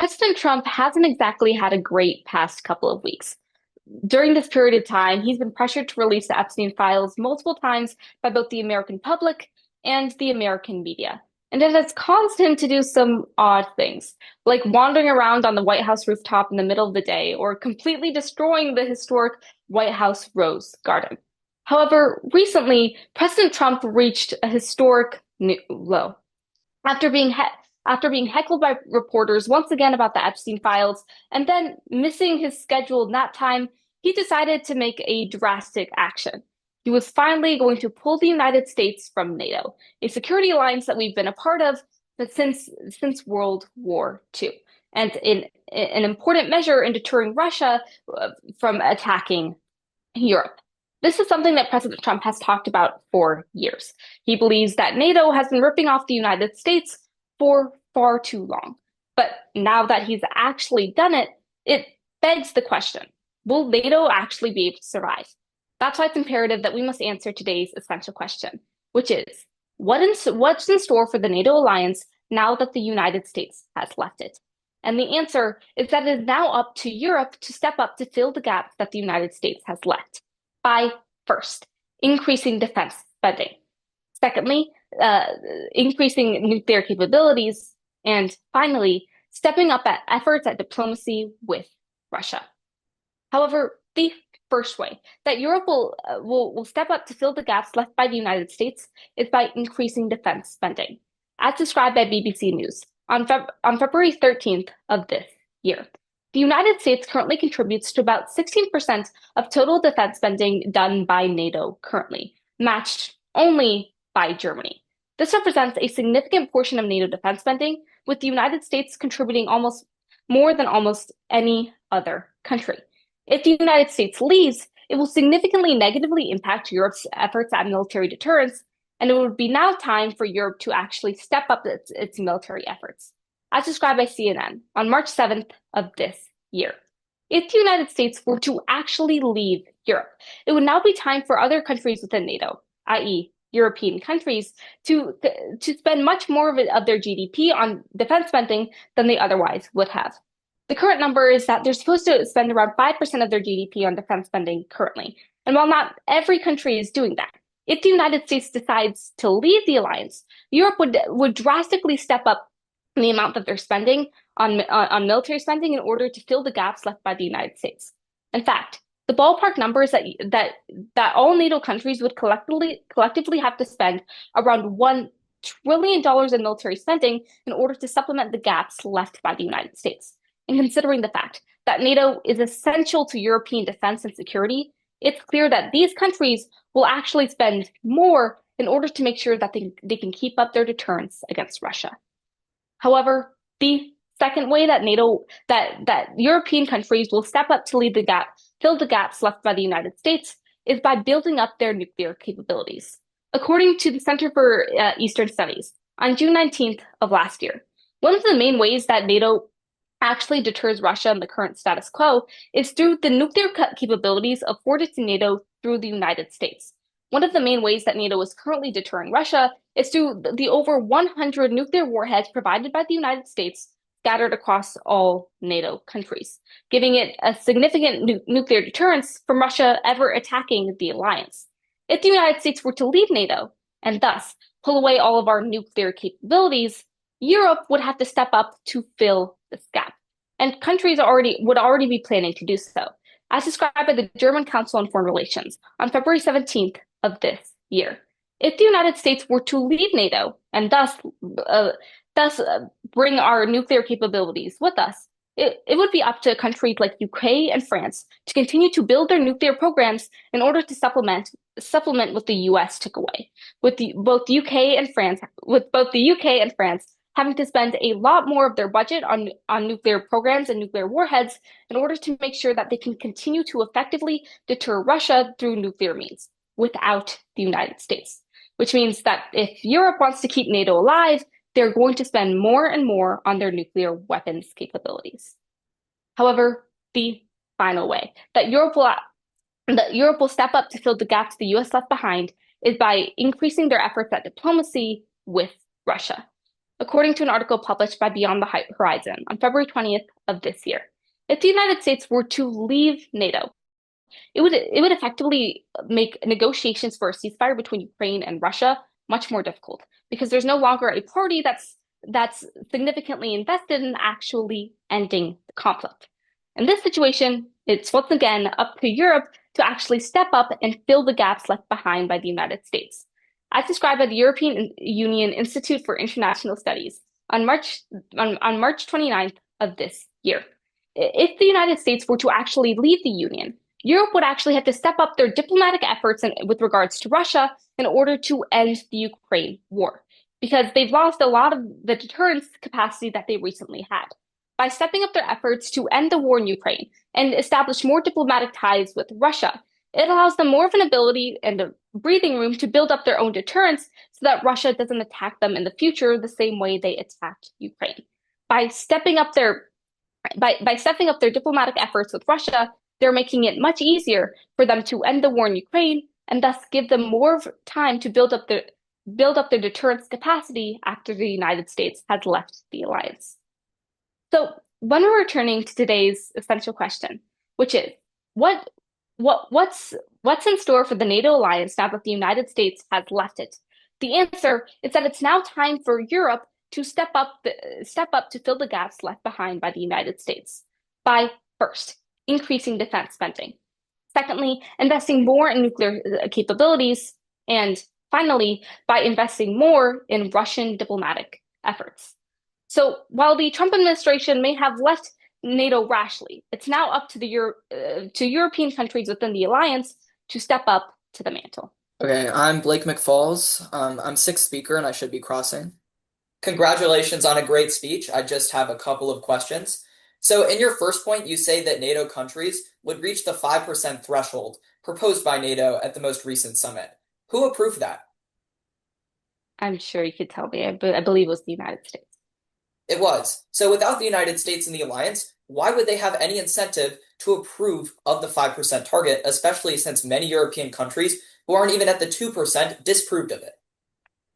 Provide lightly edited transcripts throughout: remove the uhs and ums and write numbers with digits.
President Trump hasn't exactly had a great past couple of weeks. During this period of time, he's been pressured to release the Epstein files multiple times by both the American public and the American media. And it has caused him to do some odd things, like wandering around on the White House rooftop in the middle of the day or completely destroying the historic White House Rose Garden. However, recently, President Trump reached a historic new low. After being he after being heckled by reporters once again about the Epstein files and then missing his scheduled nap time, he decided to make a drastic action. He was finally going to pull the United States from NATO, a security alliance that we've been a part of since World War II, and in an important measure in deterring Russia from attacking Europe. This is something that President Trump has talked about for years. He believes that NATO has been ripping off the United States for far too long. But now that he's actually done it, it begs the question, will NATO actually be able to survive? That's why it's imperative that we must answer today's essential question, which is, what's in store for the NATO alliance now that the United States has left it? And the answer is that it is now up to Europe to step up to fill the gaps that the United States has left by first, increasing defense spending. Secondly, increasing nuclear capabilities. And finally, stepping up at efforts at diplomacy with Russia. However, the first way that Europe will step up to fill the gaps left by the United States is by increasing defense spending, as described by BBC News on February 13th of this year. The United States currently contributes to about 16% of total defense spending done by NATO currently, matched only by Germany. This represents a significant portion of NATO defense spending, with the United States contributing almost more than almost any other country. If the United States leaves, it will significantly negatively impact Europe's efforts at military deterrence, and it would be now time for Europe to actually step up its military efforts, as described by CNN on March 7th of this year. If the United States were to actually leave Europe, it would now be time for other countries within NATO, i.e., European countries, to spend much more of their GDP on defense spending than they otherwise would have. The current number is that they're supposed to spend around 5% of their GDP on defense spending currently. And while not every country is doing that, if the United States decides to leave the alliance, Europe would drastically step up the amount that they're spending on military spending in order to fill the gaps left by the United States. In fact, the ballpark number is that all NATO countries would collectively have to spend around $1 trillion in military spending in order to supplement the gaps left by the United States. And considering the fact that NATO is essential to European defense and security, it's clear that these countries will actually spend more in order to make sure that they can keep up their deterrence against Russia. However, the second way that European countries will step up to fill the gaps left by the United States is by building up their nuclear capabilities. According to the Center for Eastern Studies, on June 19th of last year, one of the main ways that NATO actually deters Russia in the current status quo is through the nuclear capabilities afforded to NATO through the United States. One of the main ways that NATO is currently deterring Russia is through the over 100 nuclear warheads provided by the United States scattered across all NATO countries, giving it a significant nuclear deterrence from Russia ever attacking the alliance. If the United States were to leave NATO, and thus pull away all of our nuclear capabilities, Europe would have to step up to fill this gap. And countries would already be planning to do so, as described by the German Council on Foreign Relations on February 17th of this year. If the United States were to leave NATO and thus bring our nuclear capabilities with us, it would be up to countries like UK and France to continue to build their nuclear programs in order to supplement what the US took away, with both the UK and France having to spend a lot more of their budget on nuclear programs and nuclear warheads in order to make sure that they can continue to effectively deter Russia through nuclear means without the United States. Which means that if Europe wants to keep NATO alive, they're going to spend more and more on their nuclear weapons capabilities. However, the final way that Europe will step up to fill the gaps the US left behind is by increasing their efforts at diplomacy with Russia. according to an article published by Beyond the Horizon on February 20th of this year. If the United States were to leave NATO, it would effectively make negotiations for a ceasefire between Ukraine and Russia much more difficult because there's no longer a party that's significantly invested in actually ending the conflict. In this situation, it's once again up to Europe to actually step up and fill the gaps left behind by the United States. As described by the European Union Institute for International Studies on March 29th of this year. If the United States were to actually leave the Union, Europe would actually have to step up their diplomatic efforts with regards to Russia in order to end the Ukraine war, because they've lost a lot of the deterrence capacity that they recently had. By stepping up their efforts to end the war in Ukraine and establish more diplomatic ties with Russia, it allows them more of an ability and a breathing room to build up their own deterrence so that Russia doesn't attack them in the future the same way they attacked Ukraine. By stepping up their diplomatic efforts with Russia, they're making it much easier for them to end the war in Ukraine and thus give them more time to build up their deterrence capacity after the United States has left the alliance. So when we're returning to today's essential question, which is what's in store for the NATO alliance now that the United States has left it? The answer is that it's now time for Europe to step up to fill the gaps left behind by the United States by first increasing defense spending, secondly, investing more in nuclear capabilities, and finally, by investing more in Russian diplomatic efforts. So while the Trump administration may have left NATO rashly, it's now up to to European countries within the alliance to step up to the mantle. Okay, I'm Blake McFalls. I'm sixth speaker and I should be crossing. Congratulations on a great speech. I just have a couple of questions. So in your first point, you say that NATO countries would reach the 5% threshold proposed by NATO at the most recent summit. Who approved that? I'm sure you could tell me. I believe it was the United States. It was. So without the United States in the alliance, why would they have any incentive to approve of the 5% target, especially since many European countries who aren't even at the 2% disproved of it?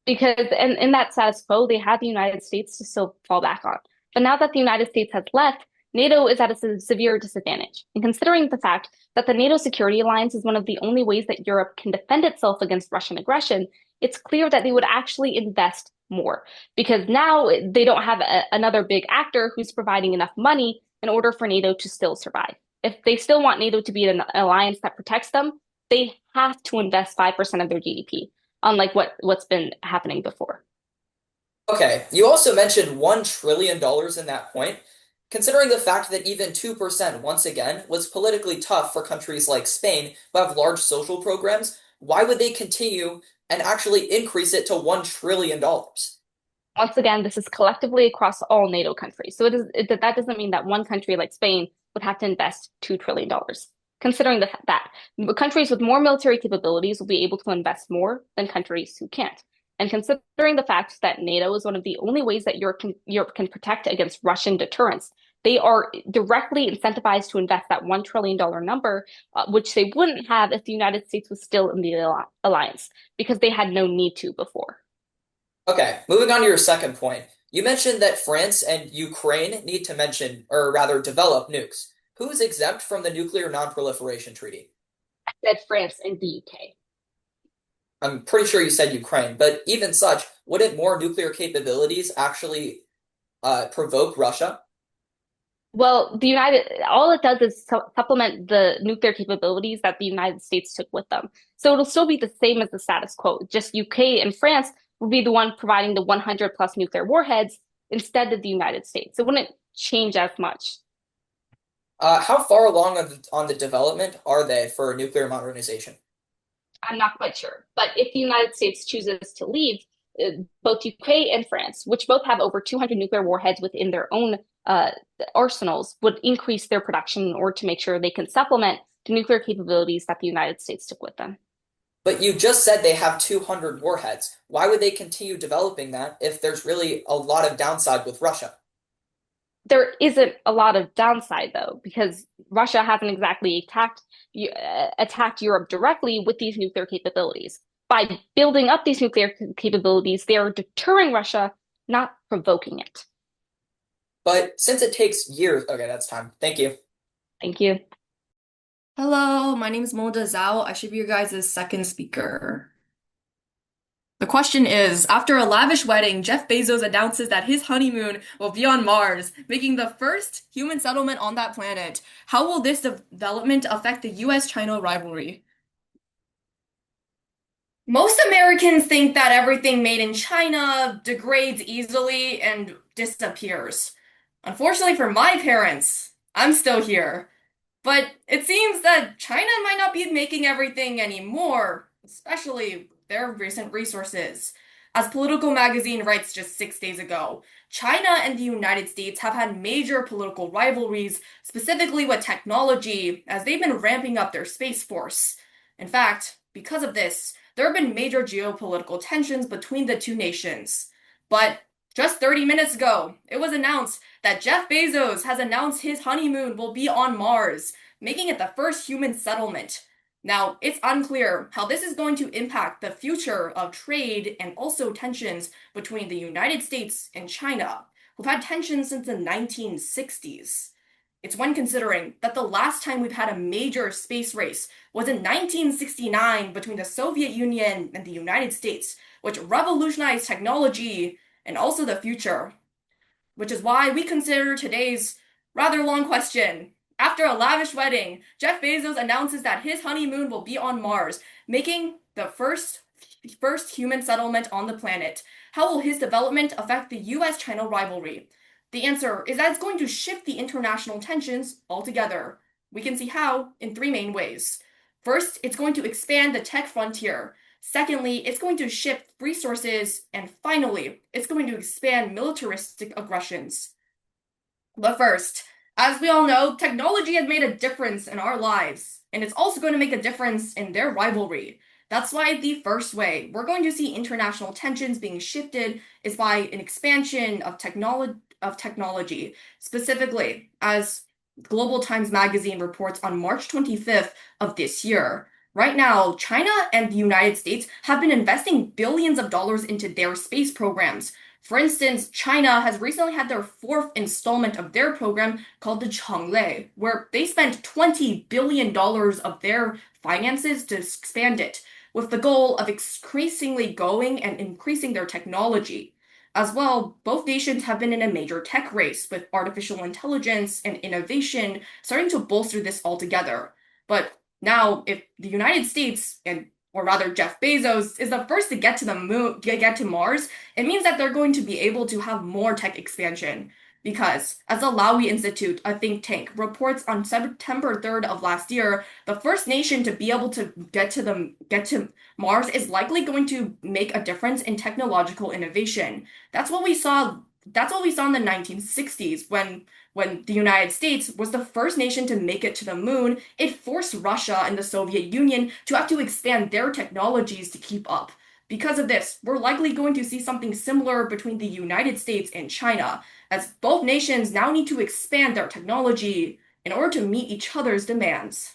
Because in that status quo, they had the United States to still fall back on. But now that the United States has left, NATO is at a severe disadvantage. And considering the fact that the NATO security alliance is one of the only ways that Europe can defend itself against Russian aggression, it's clear that they would actually invest more because now they don't have another big actor who's providing enough money in order for NATO to still survive. If they still want NATO to be an alliance that protects them, they have to invest 5% of their GDP, unlike what's been happening before. Okay, you also mentioned $1 trillion in that point. Considering the fact that even 2%, once again, was politically tough for countries like Spain who have large social programs, why would they continue and actually increase it to $1 trillion? Once again, this is collectively across all NATO countries. So that doesn't mean that one country like Spain would have to invest $2 trillion. Considering that countries with more military capabilities will be able to invest more than countries who can't. And considering the fact that NATO is one of the only ways that Europe can protect against Russian deterrence, they are directly incentivized to invest that $1 trillion number, which they wouldn't have if the United States was still in the alliance, because they had no need to before. Okay, moving on to your second point. You mentioned that France and Ukraine need to mention, or rather develop nukes. Who is exempt from the Nuclear Non-Proliferation Treaty? I said France and the UK. I'm pretty sure you said Ukraine, but even such, wouldn't more nuclear capabilities actually provoke Russia? Well, all it does is supplement the nuclear capabilities that the United States took with them. So it'll still be the same as the status quo. Just UK and France will be the one providing the 100 plus nuclear warheads instead of the United States. It wouldn't change as much. How far along on the development are they for nuclear modernization? I'm not quite sure. But if the United States chooses to leave, both UK and France, which both have over 200 nuclear warheads within their own arsenals, would increase their production in order to make sure they can supplement the nuclear capabilities that the United States took with them. But you just said they have 200 warheads. Why would they continue developing that if there's really a lot of downside with Russia? There isn't a lot of downside, though, because Russia hasn't exactly attacked Europe directly with these nuclear capabilities. By building up these nuclear capabilities, they are deterring Russia not provoking it. But since it takes years, okay, that's time. Thank you. Thank you. Hello, my name is Moda Zhao. I should be your guys' second speaker. The question is, after a lavish wedding, Jeff Bezos announces that his honeymoon will be on Mars, making the first human settlement on that planet. How will this development affect the US-China rivalry? Most Americans think that everything made in China degrades easily and disappears. Unfortunately for my parents, I'm still here. But it seems that China might not be making everything anymore, especially their recent resources. As Political Magazine writes just 6 days ago, China and the United States have had major political rivalries, specifically with technology, as they've been ramping up their space force. In fact, because of this, there have been major geopolitical tensions between the two nations. But just 30 minutes ago, it was announced that Jeff Bezos has announced his honeymoon will be on Mars, making it the first human settlement. Now, it's unclear how this is going to impact the future of trade and also tensions between the United States and China, who've had tensions since the 1960s. It's when considering that the last time we've had a major space race was in 1969 between the Soviet Union and the United States, which revolutionized technology and also the future, which is why we consider today's rather long question. After a lavish wedding, Jeff Bezos announces that his honeymoon will be on Mars, making the first human settlement on the planet. How will his development affect the US-China rivalry? The answer is that it's going to shift the international tensions altogether. We can see how in three main ways. First, it's going to expand the tech frontier. Secondly, it's going to shift resources. And finally, it's going to expand militaristic aggressions. But first, as we all know, technology has made a difference in our lives, and it's also going to make a difference in their rivalry. That's why the first way we're going to see international tensions being shifted is by an expansion of technology. Specifically, as Global Times Magazine reports on March 25th of this year, right now, China and the United States have been investing billions of dollars into their space programs. For instance, China has recently had their fourth installment of their program called the Chang'e, where they spent $20 billion of their finances to expand it, with the goal of increasingly going and increasing their technology. As well, both nations have been in a major tech race, with artificial intelligence and innovation starting to bolster this altogether. But now, if the United States or rather Jeff Bezos is the first to get to the moon, get to Mars, it means that they're going to be able to have more tech expansion. Because, as the Lowy Institute, a think tank, reports on September 3rd of last year, the first nation to be able to get to Mars is likely going to make a difference in technological innovation. That's what we saw. That's what we saw in the 1960s when the United States was the first nation to make it to the moon. It forced Russia and the Soviet Union to have to expand their technologies to keep up. Because of this, we're likely going to see something similar between the United States and China, as both nations now need to expand their technology in order to meet each other's demands.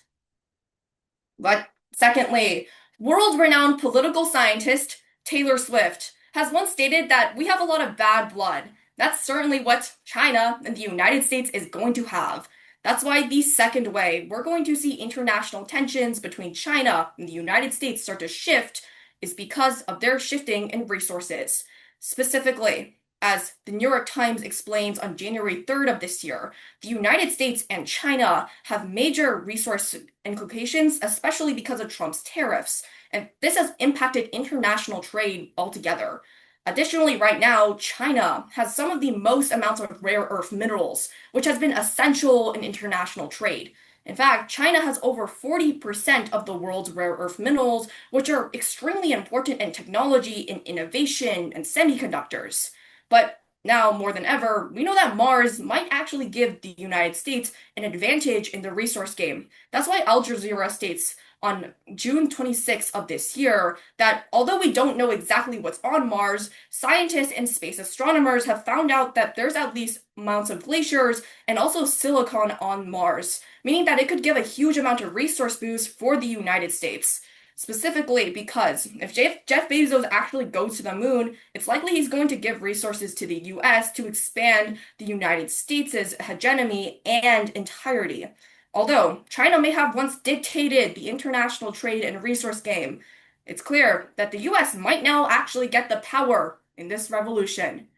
But secondly, world-renowned political scientist Taylor Swift has once stated that we have a lot of bad blood. That's certainly what China and the United States is going to have. That's why the second way we're going to see international tensions between China and the United States start to shift is because of their shifting in resources. Specifically, as the New York Times explains on January 3rd of this year, the United States and China have major resource implications, especially because of Trump's tariffs, and this has impacted international trade altogether. Additionally, right now, China has some of the most amounts of rare earth minerals, which has been essential in international trade. In fact, China has over 40% of the world's rare earth minerals, which are extremely important in technology, in innovation, and semiconductors. But now, more than ever, we know that Mars might actually give the United States an advantage in the resource game. That's why Al Jazeera states on June 26th of this year that although we don't know exactly what's on Mars, scientists and space astronomers have found out that there's at least amounts of glaciers and also silicon on Mars, meaning that it could give a huge amount of resource boost for the United States. Specifically because if Jeff Bezos actually goes to the moon, it's likely he's going to give resources to the US to expand the United States' hegemony and entirety. Although China may have once dictated the international trade and resource game, it's clear that the US might now actually get the power in this revolution.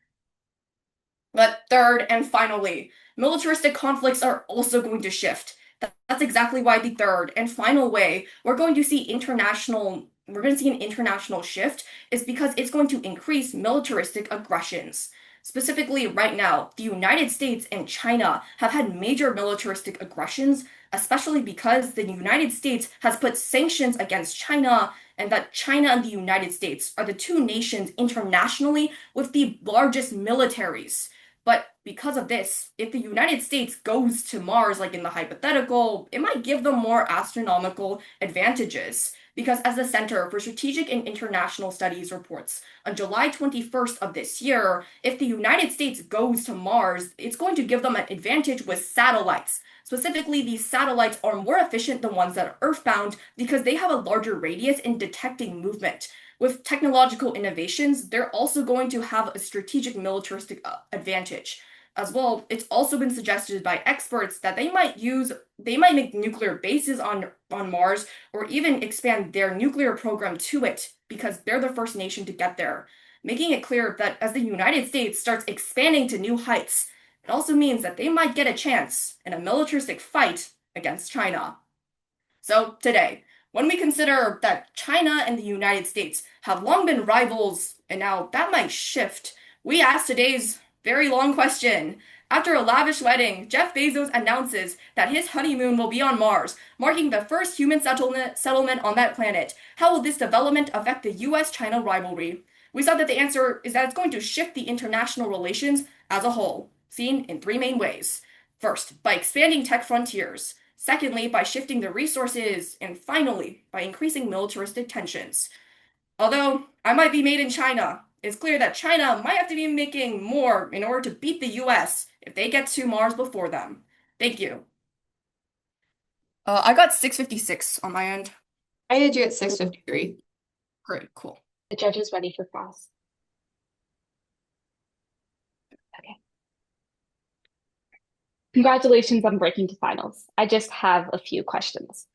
But third and finally, militaristic conflicts are also going to shift. That's exactly why the third and final way we're going to see an international shift is because it's going to increase militaristic aggressions. Specifically, right now, the United States and China have had major militaristic aggressions, especially because the United States has put sanctions against China, and that China and the United States are the two nations internationally with the largest militaries. But because of this, if the United States goes to Mars, like in the hypothetical, it might give them more astronomical advantages. Because as the Center for Strategic and International Studies reports, on July 21st of this year, if the United States goes to Mars, it's going to give them an advantage with satellites. Specifically, these satellites are more efficient than ones that are earthbound because they have a larger radius in detecting movement. With technological innovations, they're also going to have a strategic militaristic advantage. As well, it's also been suggested by experts that they might make nuclear bases on Mars or even expand their nuclear program to it because they're the first nation to get there, making it clear that as the United States starts expanding to new heights, it also means that they might get a chance in a militaristic fight against China. So today, when we consider that China and the United States have long been rivals and now that might shift, we ask today's very long question. After a lavish wedding, Jeff Bezos announces that his honeymoon will be on Mars, marking the first human settlement on that planet. How will this development affect the US-China rivalry? We saw that the answer is that it's going to shift the international relations as a whole, seen in three main ways. First, by expanding tech frontiers. Secondly, by shifting the resources. And finally, by increasing militaristic tensions. Although I might be made in China, it's clear that China might have to be making more in order to beat the US if they get to Mars before them. Thank you. I got 656 on my end. I did you at 653. Great, cool. The judge is ready for cross. Okay. Congratulations on breaking to finals. I just have a few questions.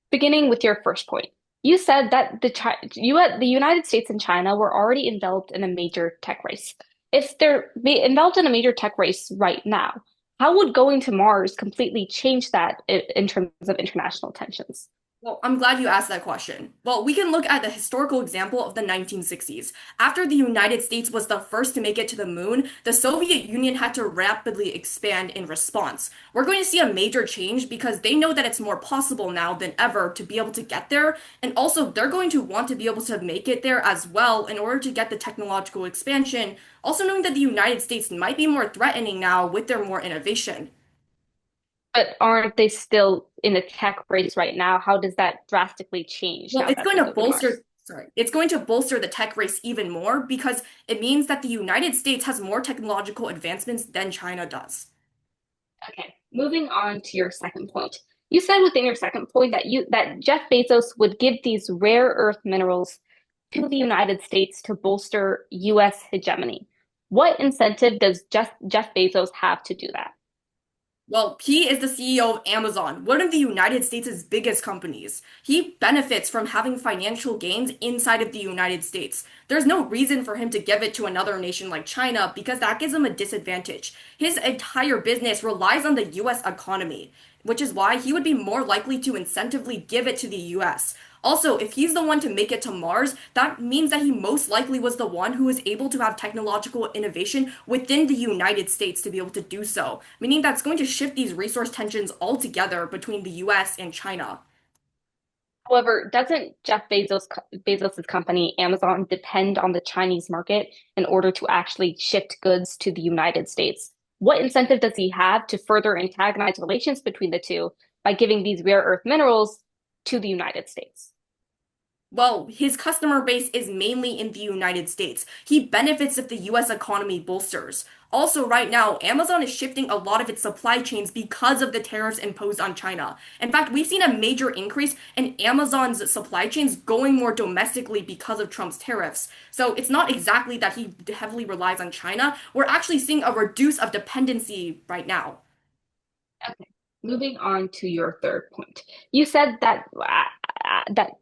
Beginning with your first point. You said that the United States and China were already enveloped in a major tech race. If they're enveloped in a major tech race right now, how would going to Mars completely change that in terms of international tensions? Well, I'm glad you asked that question. Well, we can look at the historical example of the 1960s. After the United States was the first to make it to the moon, the Soviet Union had to rapidly expand in response. We're going to see a major change because they know that it's more possible now than ever to be able to get there, and also they're going to want to be able to make it there as well in order to get the technological expansion, also knowing that the United States might be more threatening now with their more innovation. But aren't they still in a tech race right now? How does that drastically change Well, now it's that going they to go to Mars? it's going to bolster the tech race even more because it means that the United States has more technological advancements than China does. Okay, moving on to your second point. You said within your second point that Jeff Bezos would give these rare earth minerals to the United States to bolster US hegemony. What incentive does Jeff Bezos have to do that? Well, he is the CEO of Amazon, one of the United States' biggest companies. He benefits from having financial gains inside of the United States. There's no reason for him to give it to another nation like China because that gives him a disadvantage. His entire business relies on the US economy, which is why he would be more likely to incentively give it to the US. Also, if he's the one to make it to Mars, that means that he most likely was the one who was able to have technological innovation within the United States to be able to do so, meaning that's going to shift these resource tensions altogether between the US and China. However, doesn't Bezos's company, Amazon, depend on the Chinese market in order to actually ship goods to the United States? What incentive does he have to further antagonize relations between the two by giving these rare earth minerals to the United States? Well, his customer base is mainly in the United States. He benefits if the US economy bolsters. Also, right now, Amazon is shifting a lot of its supply chains because of the tariffs imposed on China. In fact, we've seen a major increase in Amazon's supply chains going more domestically because of Trump's tariffs. So it's not exactly that he heavily relies on China. We're actually seeing a reduce of dependency right now. Okay, moving on to your third point. You said that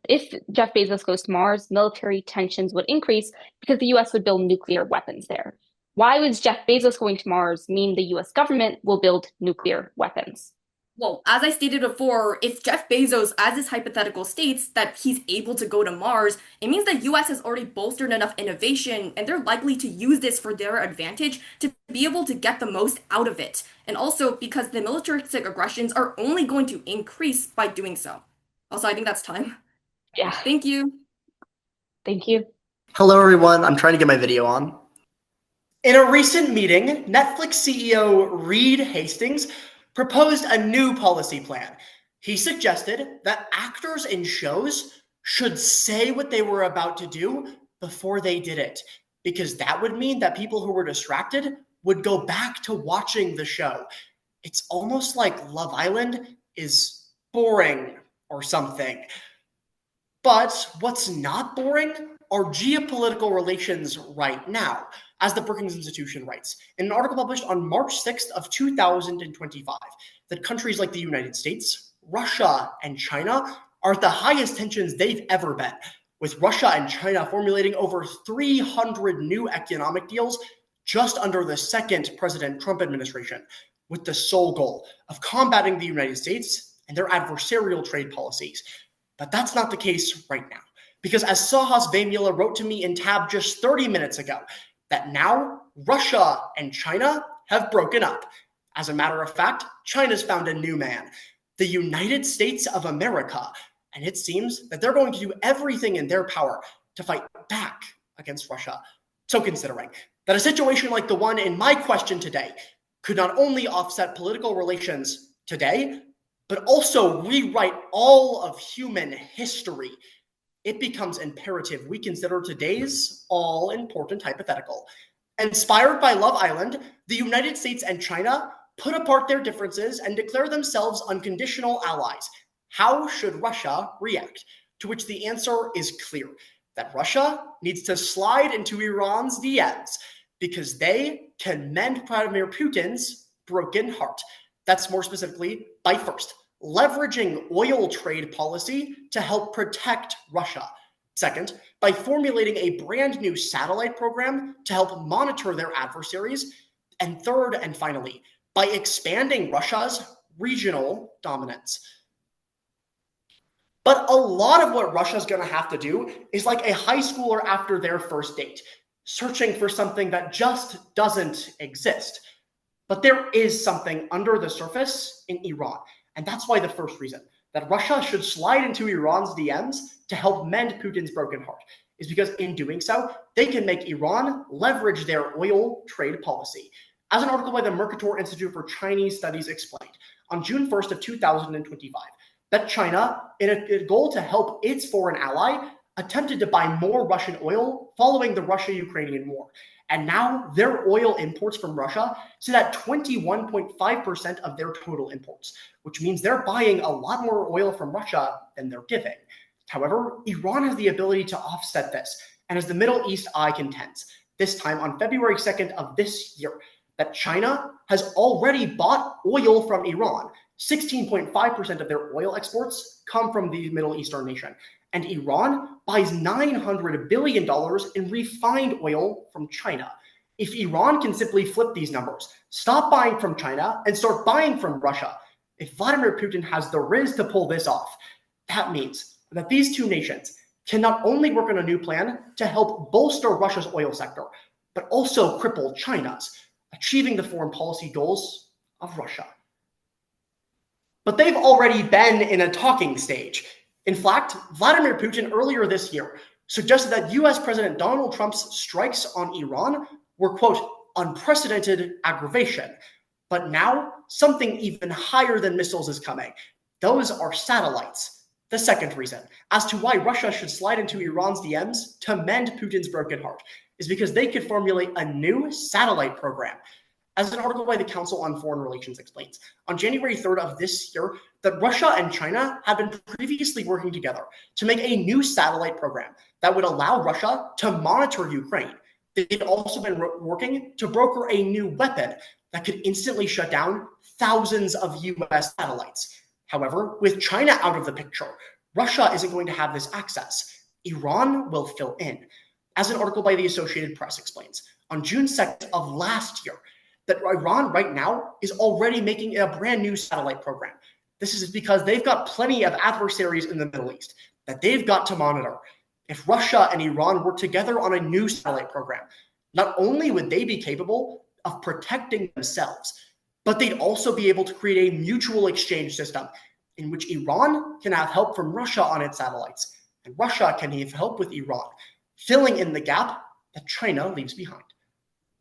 if Jeff Bezos goes to Mars, military tensions would increase because the US would build nuclear weapons there. Why would Jeff Bezos going to Mars mean the US government will build nuclear weapons? Well, as I stated before, if Jeff Bezos, as his hypothetical states, that he's able to go to Mars, it means the US has already bolstered enough innovation, and they're likely to use this for their advantage to be able to get the most out of it. And also because the militaristic aggressions are only going to increase by doing so. Also, I think that's time. Yeah, Thank you. thank you. Hello, everyone. I'm trying to get my video on. In a recent meeting, Netflix CEO Reed Hastings proposed a new policy plan. He suggested that actors in shows should say what they were about to do before they did it, because that would mean that people who were distracted would go back to watching the show. It's almost like Love Island is boring or something. But what's not boring are geopolitical relations right now, as the Brookings Institution writes in an article published on March 6th of 2025, that countries like the United States, Russia, and China are at the highest tensions they've ever been, with Russia and China formulating over 300 new economic deals just under the second President Trump administration, with the sole goal of combating the United States and their adversarial trade policies. But that's not the case right now, because as Sahas Vemula wrote to me in Tab just 30 minutes ago, that now Russia and China have broken up. As a matter of fact, China's found a new man, the United States of America, and it seems that they're going to do everything in their power to fight back against Russia. So considering that a situation like the one in my question today could not only offset political relations today, but also rewrite all of human history, it becomes imperative we consider today's all-important hypothetical. Inspired by Love Island, the United States and China put apart their differences and declare themselves unconditional allies. How should Russia react? To which the answer is clear, that Russia needs to slide into Iran's DMs because they can mend Vladimir Putin's broken heart. That's more specifically by first, leveraging oil trade policy to help protect Russia. Second, by formulating a brand new satellite program to help monitor their adversaries. And third, and finally, by expanding Russia's regional dominance. But a lot of what Russia's going to have to do is like a high schooler after their first date, searching for something that just doesn't exist. But there is something under the surface in Iran. And that's why the first reason that Russia should slide into Iran's DMs to help mend Putin's broken heart is because in doing so, they can make Iran leverage their oil trade policy. As an article by the Mercator Institute for Chinese Studies explained on June 1st of 2025, that China, in a goal to help its foreign ally, attempted to buy more Russian oil following the Russia-Ukrainian war. And now their oil imports from Russia sit at 21.5% of their total imports, which means they're buying a lot more oil from Russia than they're giving. However, Iran has the ability to offset this, and as the Middle East Eye contends, this time on February 2nd of this year, that China has already bought oil from Iran. 16.5% of their oil exports come from the Middle Eastern nation. And Iran buys $900 billion in refined oil from China. If Iran can simply flip these numbers, stop buying from China and start buying from Russia, if Vladimir Putin has the riz to pull this off, that means that these two nations can not only work on a new plan to help bolster Russia's oil sector, but also cripple China's, achieving the foreign policy goals of Russia. But they've already been in a talking stage. In fact, Vladimir Putin earlier this year suggested that US President Donald Trump's strikes on Iran were, quote, unprecedented aggravation. But now something even higher than missiles is coming. Those are satellites. The second reason as to why Russia should slide into Iran's DMs to mend Putin's broken heart is because they could formulate a new satellite program. As an article by the Council on Foreign Relations explains, on January 3rd of this year, that Russia and China had been previously working together to make a new satellite program that would allow Russia to monitor Ukraine. They had also been working to broker a new weapon that could instantly shut down thousands of US satellites. However, with China out of the picture, Russia isn't going to have this access. Iran will fill in. As an article by the Associated Press explains, on June 2nd of last year, that Iran right now is already making a brand new satellite program. This is because they've got plenty of adversaries in the Middle East that they've got to monitor. If Russia and Iran work together on a new satellite program, not only would they be capable of protecting themselves, but they'd also be able to create a mutual exchange system in which Iran can have help from Russia on its satellites, and Russia can have help with Iran, filling in the gap that China leaves behind.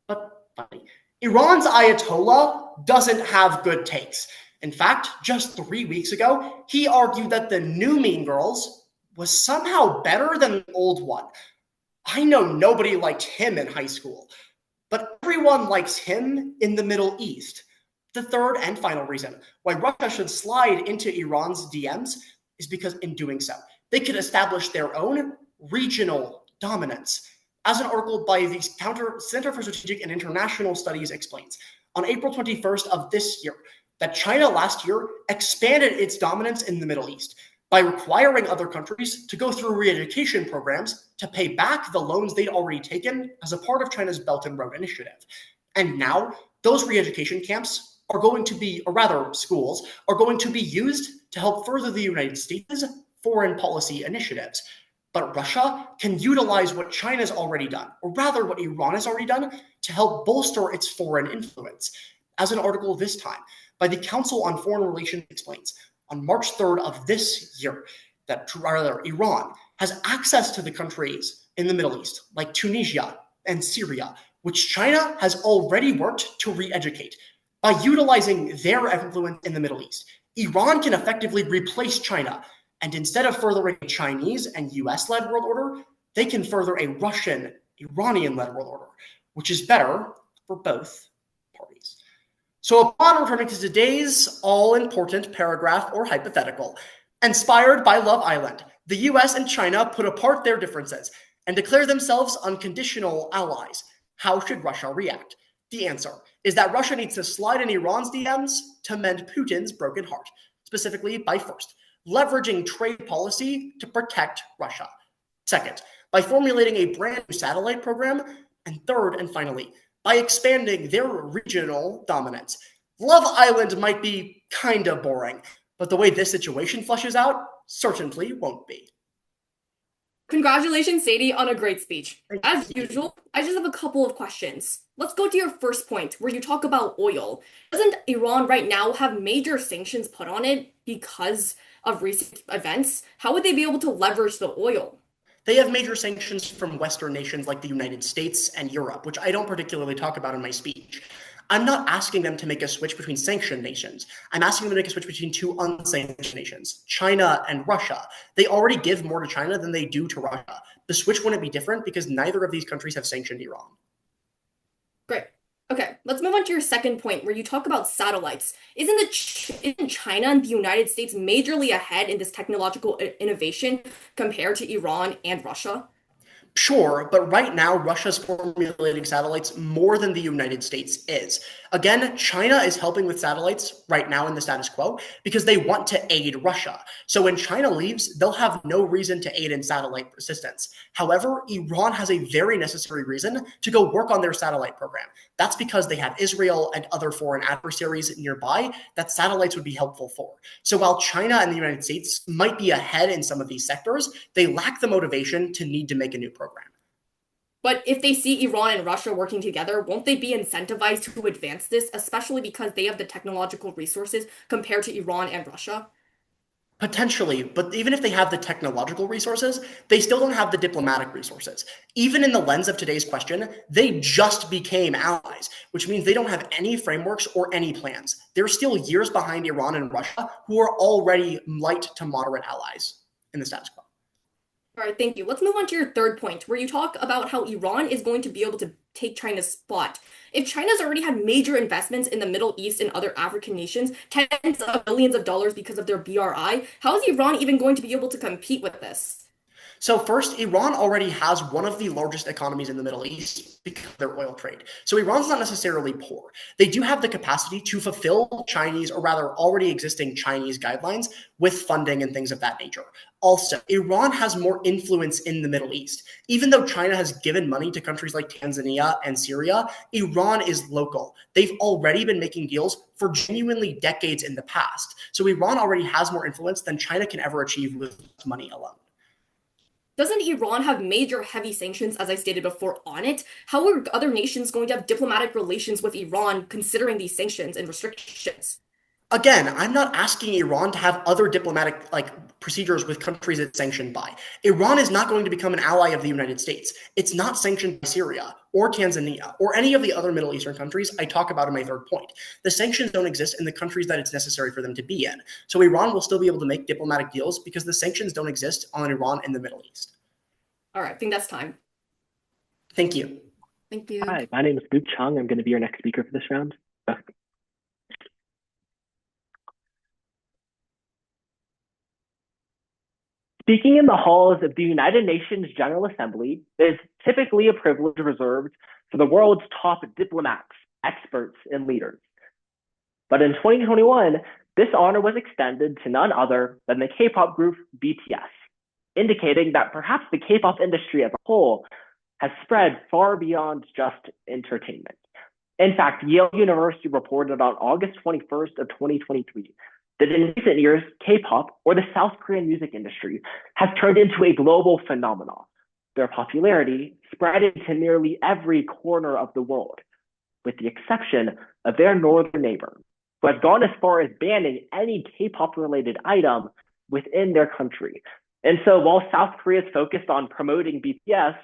But funny, Iran's Ayatollah doesn't have good takes. In fact, just 3 weeks ago, he argued that the new Mean Girls was somehow better than the old one. I know nobody liked him in high school, but everyone likes him in the Middle East. The third and final reason why Russia should slide into Iran's DMs is because in doing so, they could establish their own regional dominance. As an article by the Center for Strategic and International Studies explains, on April 21st of this year, that China last year expanded its dominance in the Middle East by requiring other countries to go through re-education programs to pay back the loans they'd already taken as a part of China's Belt and Road Initiative. And now those re-education camps are going to be, or rather schools, are going to be used to help further the United States' foreign policy initiatives. But Russia can utilize what China's already done, or rather what Iran has already done, to help bolster its foreign influence. As an article this time by the Council on Foreign Relations explains, on March 3rd of this year, that rather Iran has access to the countries in the Middle East, like Tunisia and Syria, which China has already worked to re-educate. By utilizing their influence in the Middle East, Iran can effectively replace China, and instead of furthering a Chinese and US-led world order, they can further a Russian, Iranian-led world order, which is better for both parties. So upon returning to today's all-important paragraph or hypothetical, inspired by Love Island, the US and China put apart their differences and declare themselves unconditional allies. How should Russia react? The answer is that Russia needs to slide in Iran's DMs to mend Putin's broken heart, specifically by first, leveraging trade policy to protect Russia. Second, by formulating a brand new satellite program. And third, and finally, by expanding their regional dominance. Love Island might be kind of boring, but the way this situation fleshes out certainly won't be. Congratulations, Sadie, on a great speech. As usual, I just have a couple of questions. Let's go to your first point, where you talk about oil. Doesn't Iran right now have major sanctions put on it because of recent events? How would they be able to leverage the oil? They have major sanctions from Western nations like the United States and Europe, which I don't particularly talk about in my speech. I'm not asking them to make a switch between sanctioned nations. I'm asking them to make a switch between two unsanctioned nations, China and Russia. They already give more to China than they do to Russia. The switch wouldn't be different because neither of these countries have sanctioned Iran. Great. Okay, let's move on to your second point where you talk about satellites. Isn't China and the United States majorly ahead in this technological innovation compared to Iran and Russia? Sure, but right now, Russia's formulating satellites more than the United States is. Again, China is helping with satellites right now in the status quo because they want to aid Russia. So when China leaves, they'll have no reason to aid in satellite assistance. However, Iran has a very necessary reason to go work on their satellite program. That's because they have Israel and other foreign adversaries nearby that satellites would be helpful for. So while China and the United States might be ahead in some of these sectors, they lack the motivation to need to make a new program. But if they see Iran and Russia working together, won't they be incentivized to advance this, especially because they have the technological resources compared to Iran and Russia? Potentially, but even if they have the technological resources, they still don't have the diplomatic resources. Even in the lens of today's question, they just became allies, which means they don't have any frameworks or any plans. They're still years behind Iran and Russia, who are already light to moderate allies in the status quo. All right, thank you. Let's move on to your third point, where you talk about how Iran is going to be able to take China's spot. If China's already had major investments in the Middle East and other African nations, tens of billions of dollars because of their BRI, how is Iran even going to be able to compete with this? So first, Iran already has one of the largest economies in the Middle East because of their oil trade. So Iran's not necessarily poor. They do have the capacity to fulfill Chinese, or rather already existing Chinese guidelines with funding and things of that nature. Also, Iran has more influence in the Middle East. Even though China has given money to countries like Tanzania and Syria, Iran is local. They've already been making deals for genuinely decades in the past. So Iran already has more influence than China can ever achieve with money alone. Doesn't Iran have major heavy sanctions, as I stated before, on it? How are other nations going to have diplomatic relations with Iran considering these sanctions and restrictions? Again, I'm not asking Iran to have other diplomatic procedures with countries it's sanctioned by. Iran is not going to become an ally of the United States. It's not sanctioned by Syria or Tanzania or any of the other Middle Eastern countries I talk about in my third point. The sanctions don't exist in the countries that it's necessary for them to be in. So Iran will still be able to make diplomatic deals because the sanctions don't exist on Iran in the Middle East. All right, I think that's time. Thank you. Thank you. Hi, my name is Luke Chung. I'm going to be your next speaker for this round. Speaking in the halls of the United Nations General Assembly is typically a privilege reserved for the world's top diplomats, experts, and leaders. But in 2021, this honor was extended to none other than the K-pop group BTS, indicating that perhaps the K-pop industry as a whole has spread far beyond just entertainment. In fact, Yale University reported on August 21st of 2023 that in recent years, K-pop, or the South Korean music industry, has turned into a global phenomenon. Their popularity spread into nearly every corner of the world, with the exception of their northern neighbor, who has gone as far as banning any K-pop related item within their country. And so while South Korea is focused on promoting BTS,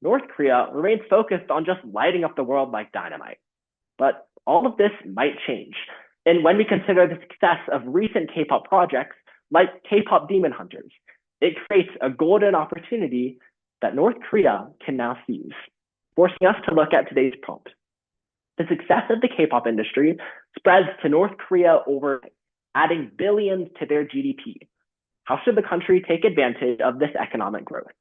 North Korea remains focused on just lighting up the world like dynamite. But all of this might change. And when we consider the success of recent K-pop projects like K-pop Demon Hunters, it creates a golden opportunity that North Korea can now seize, forcing us to look at today's prompt. The success of the K-pop industry spreads to North Korea overnight, adding billions to their GDP. How should the country take advantage of this economic growth?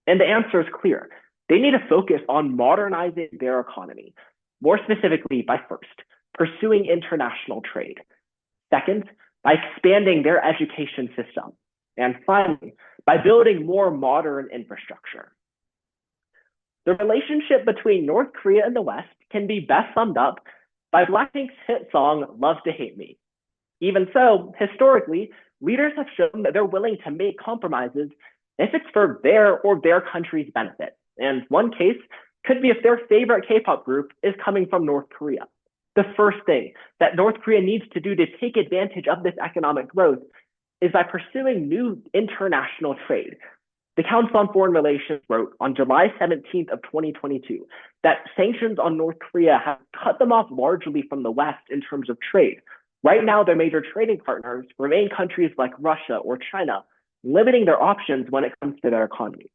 And the answer is clear. They need to focus on modernizing their economy, more specifically by first, pursuing international trade. Second, by expanding their education system. And finally, by building more modern infrastructure. The relationship between North Korea and the West can be best summed up by Blackpink's hit song, Love to Hate Me. Even so, historically, leaders have shown that they're willing to make compromises if it's for their or their country's benefit. And one case could be if their favorite K-pop group is coming from North Korea. The first thing that North Korea needs to do to take advantage of this economic growth is by pursuing new international trade. The Council on Foreign Relations wrote on July 17th of 2022 that sanctions on North Korea have cut them off largely from the West in terms of trade. Right now, their major trading partners remain countries like Russia or China, limiting their options when it comes to their economy.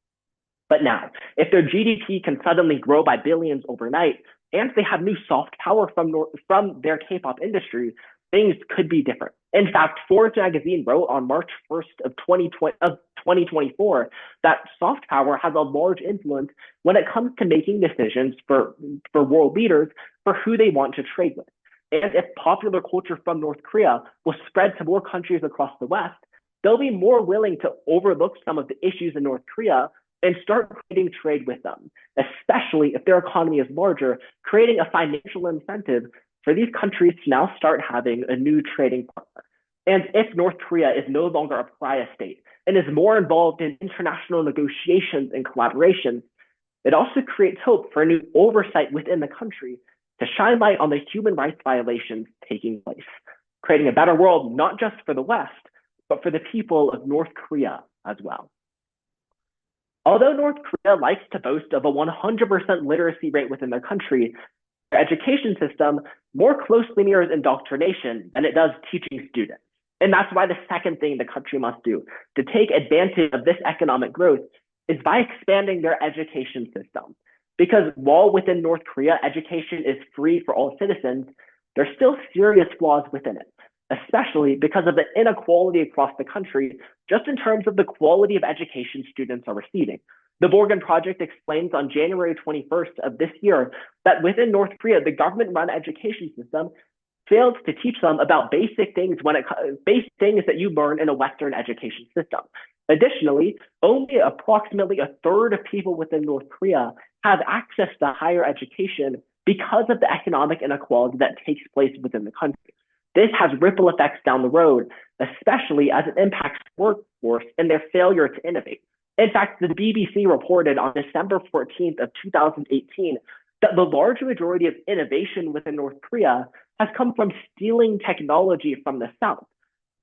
But now, if their GDP can suddenly grow by billions overnight, and they have new soft power from their K-pop industry, things could be different. In fact, Forbes magazine wrote on March 1st of 2024 that soft power has a large influence when it comes to making decisions for world leaders for who they want to trade with. And if popular culture from North Korea will spread to more countries across the West, they'll be more willing to overlook some of the issues in North Korea and start creating trade with them, especially if their economy is larger, creating a financial incentive for these countries to now start having a new trading partner. And if North Korea is no longer a pariah state and is more involved in international negotiations and collaborations, it also creates hope for a new oversight within the country to shine light on the human rights violations taking place, creating a better world not just for the West, but for the people of North Korea as well. Although North Korea likes to boast of a 100% literacy rate within their country, their education system more closely mirrors indoctrination than it does teaching students. And that's why the second thing the country must do to take advantage of this economic growth is by expanding their education system. Because while within North Korea, education is free for all citizens, there's still serious flaws within it, especially because of the inequality across the country, just in terms of the quality of education students are receiving. The Borgen Project explains on January 21st of this year that within North Korea, the government-run education system failed to teach them about basic things that you learn in a Western education system. Additionally, only approximately a third of people within North Korea have access to higher education because of the economic inequality that takes place within the country. This has ripple effects down the road, especially as it impacts the workforce and their failure to innovate. In fact, the BBC reported on December 14th of 2018 that the large majority of innovation within North Korea has come from stealing technology from the South.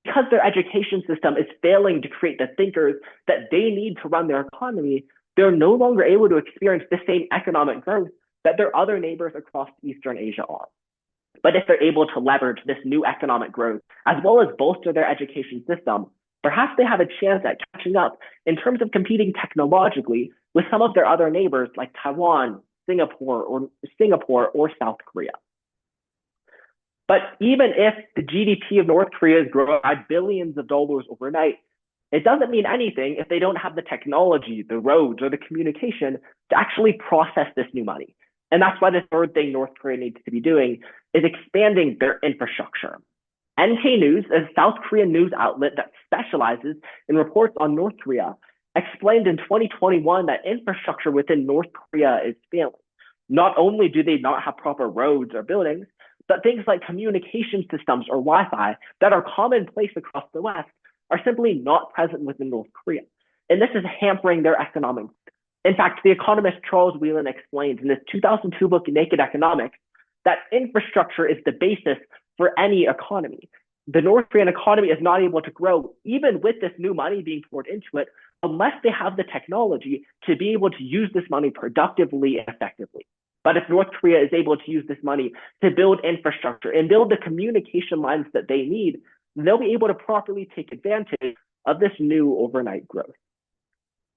Because their education system is failing to create the thinkers that they need to run their economy, they're no longer able to experience the same economic growth that their other neighbors across Eastern Asia are. But if they're able to leverage this new economic growth, as well as bolster their education system, perhaps they have a chance at catching up in terms of competing technologically with some of their other neighbors like Taiwan, Singapore, or South Korea. But even if the GDP of North Korea is growing by billions of dollars overnight, it doesn't mean anything if they don't have the technology, the roads, or the communication to actually process this new money. And that's why the third thing North Korea needs to be doing is expanding their infrastructure. NK News, a South Korean news outlet that specializes in reports on North Korea, explained in 2021 that infrastructure within North Korea is failing. Not only do they not have proper roads or buildings, but things like communication systems or Wi-Fi that are commonplace across the West are simply not present within North Korea. And this is hampering their economic. In fact, the economist Charles Whelan explained in his 2002 book, Naked Economics, that infrastructure is the basis for any economy. The North Korean economy is not able to grow, even with this new money being poured into it, unless they have the technology to be able to use this money productively and effectively. But if North Korea is able to use this money to build infrastructure and build the communication lines that they need, they'll be able to properly take advantage of this new overnight growth.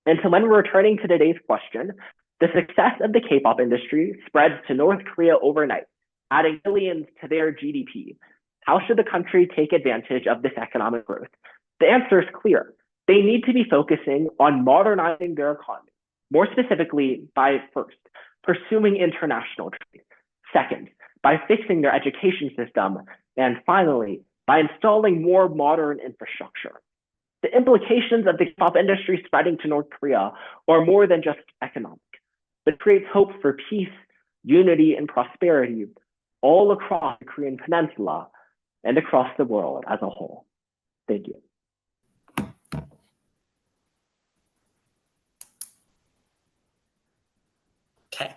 And so when we're returning to today's question, the success of the K-pop industry spreads to North Korea overnight, adding billions to their GDP. How should the country take advantage of this economic growth? The answer is clear. They need to be focusing on modernizing their economy, more specifically by first, pursuing international trade. Second, by fixing their education system. And finally, by installing more modern infrastructure. The implications of the K-pop industry spreading to North Korea are more than just economic, but creates hope for peace, unity, and prosperity all across the Korean Peninsula and across the world as a whole. Thank you. Okay.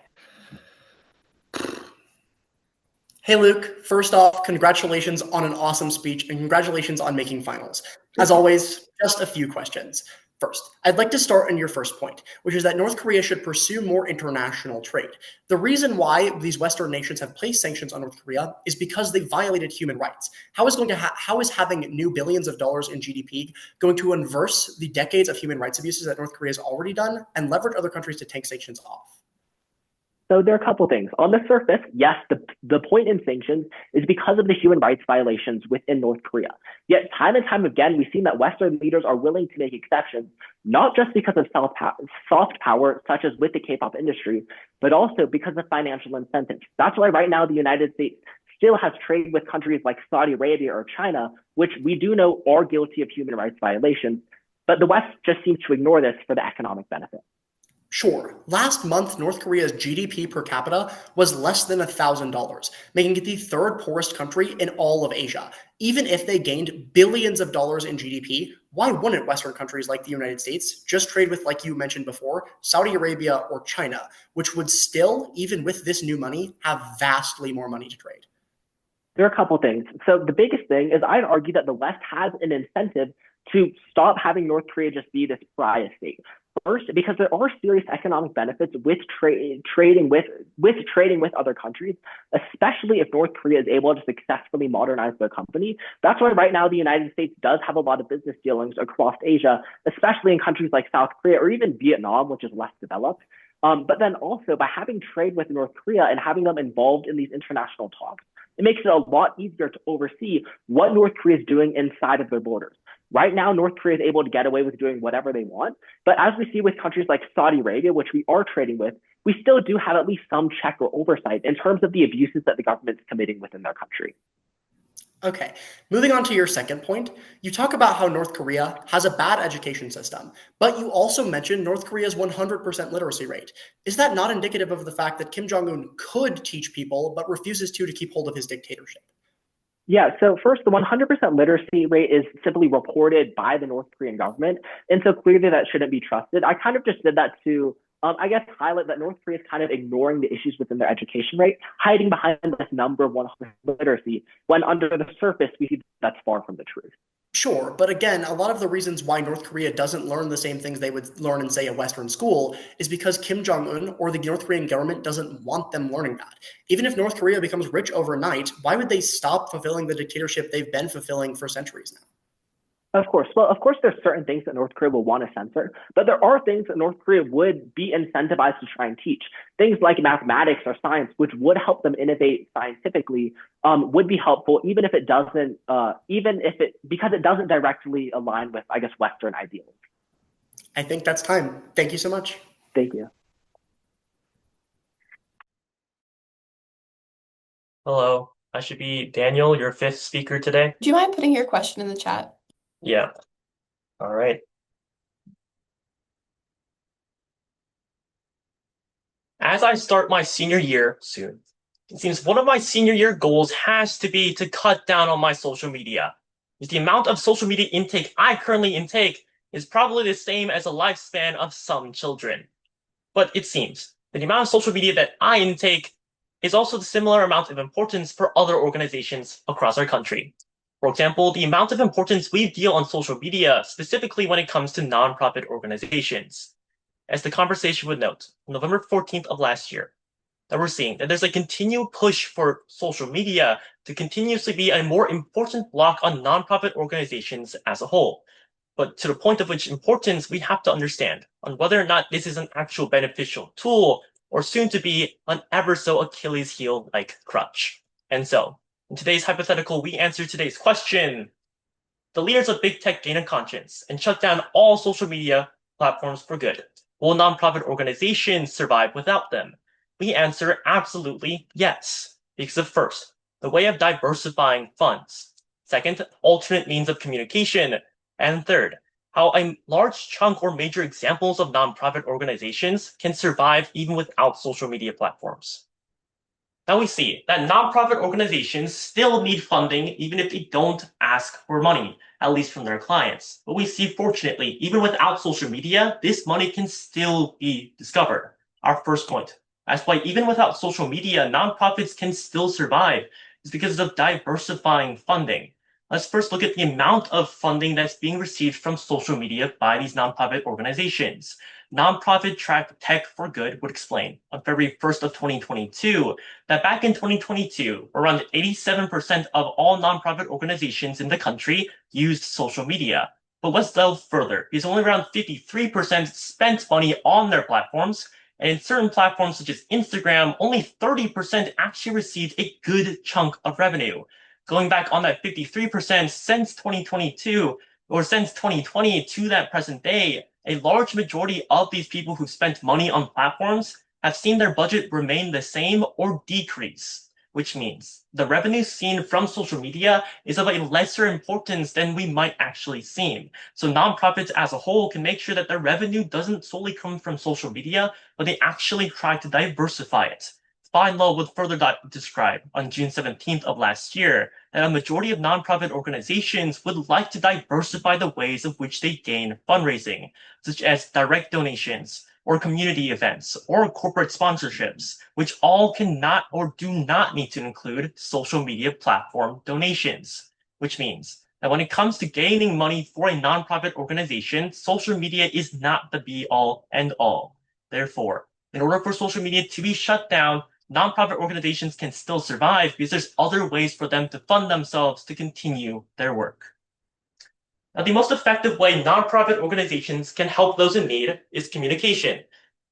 Hey, Luke, first off, congratulations on an awesome speech and congratulations on making finals. As always, just a few questions. First, I'd like to start on your first point, which is that North Korea should pursue more international trade. The reason why these Western nations have placed sanctions on North Korea is because they violated human rights. How is having new billions of dollars in GDP going to inverse the decades of human rights abuses that North Korea has already done and leverage other countries to take sanctions off? So there are a couple things. On the surface, yes, the point in sanctions is because of the human rights violations within North Korea. Yet time and time again, we've seen that Western leaders are willing to make exceptions, not just because of soft power, such as with the K-pop industry, but also because of financial incentives. That's why right now the United States still has trade with countries like Saudi Arabia or China, which we do know are guilty of human rights violations. But the West just seems to ignore this for the economic benefit. Sure. Last month, North Korea's GDP per capita was less than $1,000, making it the third poorest country in all of Asia. Even if they gained billions of dollars in GDP, why wouldn't Western countries like the United States just trade with, like you mentioned before, Saudi Arabia or China, which would still, even with this new money, have vastly more money to trade? There are a couple things. So the biggest thing is I'd argue that the West has an incentive to stop having North Korea just be this pariah state. First, because there are serious economic benefits with trading with other countries, especially if North Korea is able to successfully modernize their company. That's why right now the United States does have a lot of business dealings across Asia, especially in countries like South Korea or even Vietnam, which is less developed. But then also by having trade with North Korea and having them involved in these international talks, it makes it a lot easier to oversee what North Korea is doing inside of their borders. Right now, North Korea is able to get away with doing whatever they want. But as we see with countries like Saudi Arabia, which we are trading with, we still do have at least some check or oversight in terms of the abuses that the government is committing within their country. Okay, moving on to your second point, you talk about how North Korea has a bad education system, but you also mentioned North Korea's 100% literacy rate. Is that not indicative of the fact that Kim Jong-un could teach people, but refuses to keep hold of his dictatorship? Yeah, so first, the 100% literacy rate is simply reported by the North Korean government. And so clearly that shouldn't be trusted. I kind of just did that to, I guess, highlight that North Korea is kind of ignoring the issues within their education rate, hiding behind this number of 100% literacy, when under the surface, we see that's far from the truth. Sure, but again, a lot of the reasons why North Korea doesn't learn the same things they would learn in, say, a Western school is because Kim Jong-un or the North Korean government doesn't want them learning that. Even if North Korea becomes rich overnight, why would they stop fulfilling the dictatorship they've been fulfilling for centuries now? Of course. Well, of course, there's certain things that North Korea will want to censor, but there are things that North Korea would be incentivized to try and teach. Things like mathematics or science, which would help them innovate scientifically, would be helpful, even if it doesn't, because it doesn't directly align with, I guess, Western ideals. I think that's time. Thank you so much. Thank you. Hello, I should be Daniel, your fifth speaker today. Do you mind putting your question in the chat? Yeah. All right. As I start my senior year soon, it seems one of my senior year goals has to be to cut down on my social media. Because the amount of social media intake I currently intake is probably the same as the lifespan of some children. But it seems that the amount of social media that I intake is also the similar amount of importance for other organizations across our country. For example, the amount of importance we deal on social media, specifically when it comes to nonprofit organizations. As the conversation would note, on November 14th of last year, that we're seeing that there's a continued push for social media to continuously be a more important block on nonprofit organizations as a whole. But to the point of which importance, we have to understand on whether or not this is an actual beneficial tool or soon to be an ever so Achilles heel like crutch. And so, in today's hypothetical, we answer today's question. The leaders of big tech gain a conscience and shut down all social media platforms for good. Will nonprofit organizations survive without them? We answer absolutely yes, because of first, the way of diversifying funds. Second, alternate means of communication. And third, how a large chunk or major examples of nonprofit organizations can survive even without social media platforms. Now we see that nonprofit organizations still need funding even if they don't ask for money, at least from their clients. But we see, fortunately, even without social media, this money can still be discovered. Our first point. That's why even without social media, nonprofits can still survive. It's because of diversifying funding. Let's first look at the amount of funding that's being received from social media by these nonprofit organizations. Nonprofit Tech for Good would explain on February 1st of 2022 that back in 2022, around 87% of all nonprofit organizations in the country used social media. But let's delve further, because only around 53% spent money on their platforms, and in certain platforms such as Instagram, only 30% actually received a good chunk of revenue. Going back on that 53% since 2022, or since 2020 to that present day, a large majority of these people who spent money on platforms have seen their budget remain the same or decrease, which means the revenue seen from social media is of a lesser importance than we might actually seem. So nonprofits as a whole can make sure that their revenue doesn't solely come from social media, but they actually try to diversify it. FindLaw would further describe on June 17th of last year that a majority of nonprofit organizations would like to diversify the ways of which they gain fundraising, such as direct donations, or community events, or corporate sponsorships, which all cannot or do not need to include social media platform donations, which means that when it comes to gaining money for a nonprofit organization, social media is not the be-all, end-all. Therefore, in order for social media to be shut down, nonprofit organizations can still survive because there's other ways for them to fund themselves to continue their work. Now, the most effective way nonprofit organizations can help those in need is communication.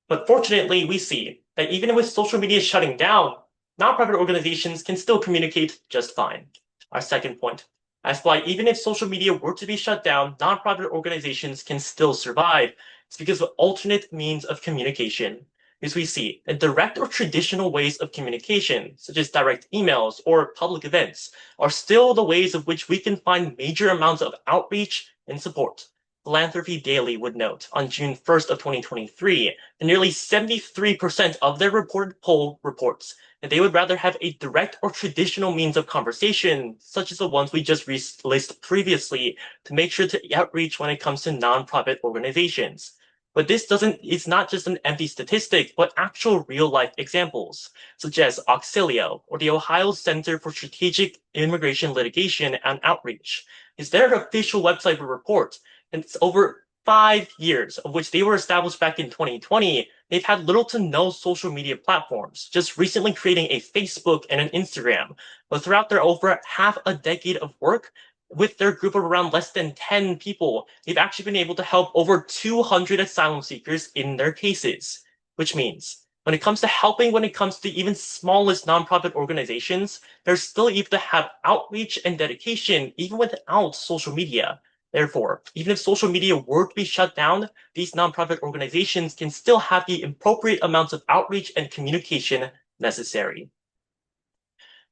But fortunately, we see that even with social media shutting down, nonprofit organizations can still communicate just fine. Our second point. That's why even if social media were to be shut down, nonprofit organizations can still survive. It's because of alternate means of communication. As we see that direct or traditional ways of communication, such as direct emails or public events, are still the ways of which we can find major amounts of outreach and support. Philanthropy Daily would note on June 1st of 2023 that nearly 73% of their reported poll reports that they would rather have a direct or traditional means of conversation, such as the ones we just listed previously, to make sure to outreach when it comes to nonprofit organizations. But it's not just an empty statistic, but actual real life examples, such as Auxilio or the Ohio Center for Strategic Immigration Litigation and Outreach. Is their official website for report, and it's over 5 years, of which they were established back in 2020, they've had little to no social media platforms, just recently creating a Facebook and an Instagram. But throughout their over half a decade of work, with their group of around less than 10 people, they've actually been able to help over 200 asylum seekers in their cases. Which means, when it comes to helping, when it comes to even smallest nonprofit organizations, they're still able to have outreach and dedication even without social media. Therefore, even if social media were to be shut down, these nonprofit organizations can still have the appropriate amounts of outreach and communication necessary.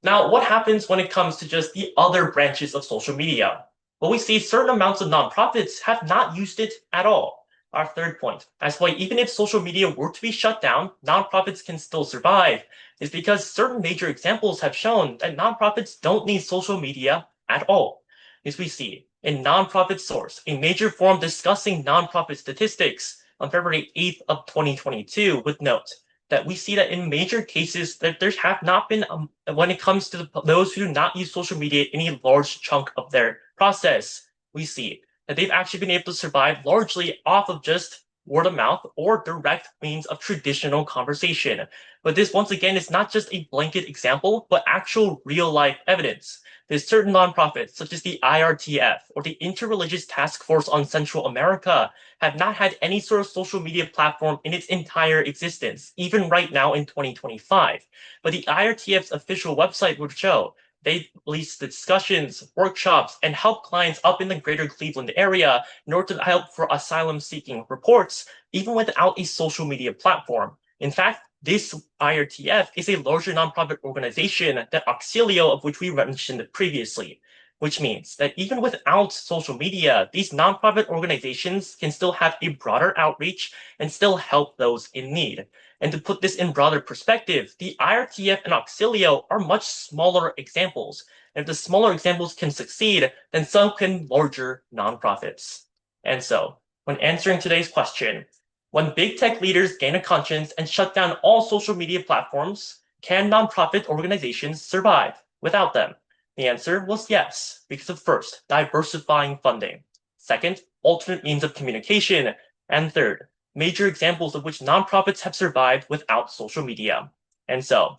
Now, what happens when it comes to just the other branches of social media? Well, we see certain amounts of nonprofits have not used it at all. Our third point, that's why even if social media were to be shut down, nonprofits can still survive, is because certain major examples have shown that nonprofits don't need social media at all. As we see in Nonprofit Source, a major forum discussing nonprofit statistics on February 8th of 2022 would note that we see that in major cases that there have not been, when it comes to those who do not use social media, any large chunk of their process, we see that they've actually been able to survive largely off of just word of mouth or direct means of traditional conversation. But this, once again, is not just a blanket example, but actual real life evidence. There's certain nonprofits, such as the IRTF or the Interreligious Task Force on Central America, have not had any sort of social media platform in its entire existence, even right now in 2025. But the IRTF's official website would show they release discussions, workshops, and help clients up in the greater Cleveland area in order to help for asylum-seeking reports, even without a social media platform. In fact, this IRTF is a larger nonprofit organization than Auxilio, of which we mentioned previously, which means that even without social media, these nonprofit organizations can still have a broader outreach and still help those in need. And to put this in broader perspective, the IRTF and Auxilio are much smaller examples. And if the smaller examples can succeed, then so can larger nonprofits. And so, when answering today's question, when big tech leaders gain a conscience and shut down all social media platforms, can nonprofit organizations survive without them? The answer was yes, because of first, diversifying funding. Second, alternate means of communication. And third, major examples of which nonprofits have survived without social media. And so,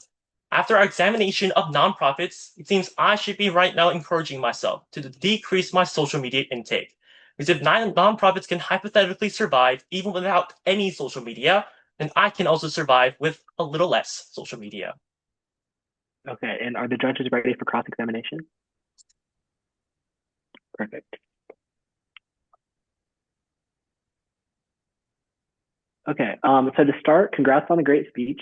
after our examination of nonprofits, it seems I should be right now encouraging myself to decrease my social media intake. Because if nonprofits can hypothetically survive even without any social media, then I can also survive with a little less social media. Okay, and are the judges ready for cross-examination? Perfect. Okay, so to start, congrats on a great speech.